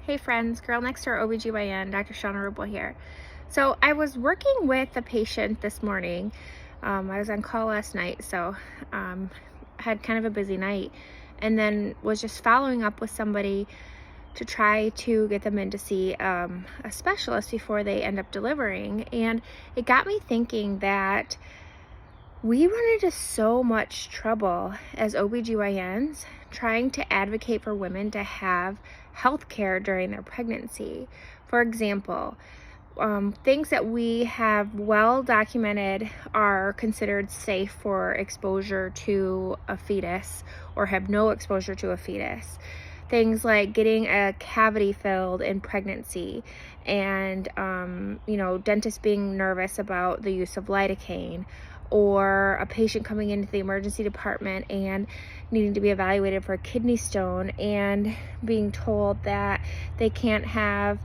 Hey friends, girl next door OBGYN, Dr. Shauna Rubel here. So I was working with a patient this morning. I was on call last night, so had kind of a busy night, and then was just following up with somebody to try to get them in to see a specialist before they end up delivering. And it got me thinking that we run into so much trouble as OBGYNs trying to advocate for women to have health care during their pregnancy. For example, things that we have well documented are considered safe for exposure to a fetus or have no exposure to a fetus. Things like getting a cavity filled in pregnancy and, dentists being nervous about the use of lidocaine, or a patient coming into the emergency department and needing to be evaluated for a kidney stone and being told that they can't have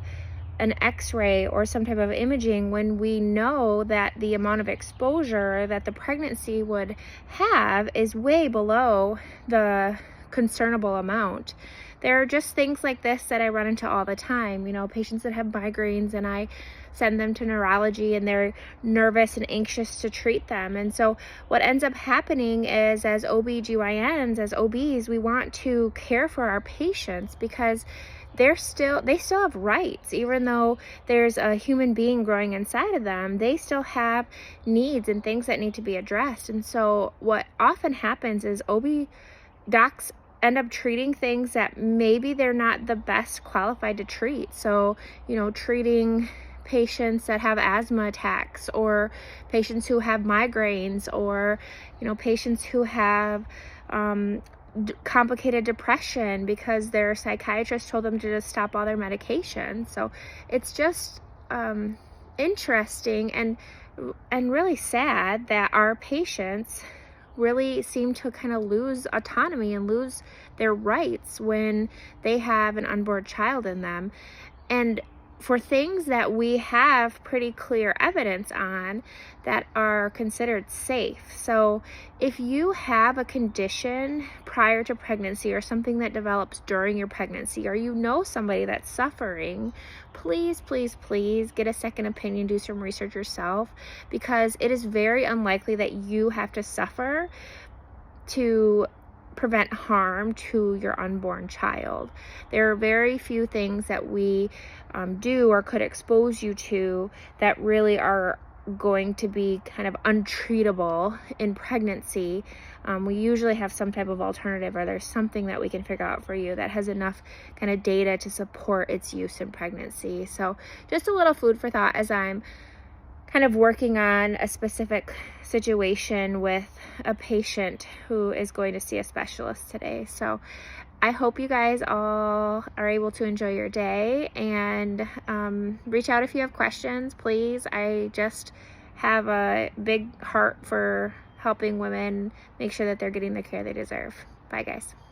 an x-ray or some type of imaging when we know that the amount of exposure that the pregnancy would have is way below the concernable amount. There are just things like this that I run into all the time. Patients that have migraines, and I send them to neurology and they're nervous and anxious to treat them. And so what ends up happening is, as OBGYNs, as OBs, we want to care for our patients because they still have rights. Even though there's a human being growing inside of them, they still have needs and things that need to be addressed. And so what often happens is OB docs end up treating things that maybe they're not the best qualified to treat. So, treating patients that have asthma attacks, or patients who have migraines, or, patients who have complicated depression because their psychiatrist told them to just stop all their medication. So it's just interesting and really sad that our patients really seem to kind of lose autonomy and lose their rights when they have an unborn child in them. And for things that we have pretty clear evidence on that are considered safe. So if you have a condition prior to pregnancy or something that develops during your pregnancy, or somebody that's suffering, please, please, please get a second opinion, do some research yourself, because it is very unlikely that you have to suffer to prevent harm to your unborn child. There are very few things that we do or could expose you to that really are going to be kind of untreatable in pregnancy. We usually have some type of alternative, or there's something that we can figure out for you that has enough kind of data to support its use in pregnancy. So just a little food for thought as I'm kind of working on a specific situation with a patient who is going to see a specialist today. So I hope you guys all are able to enjoy your day, and reach out if you have questions, please. I just have a big heart for helping women make sure that they're getting the care they deserve. Bye, guys.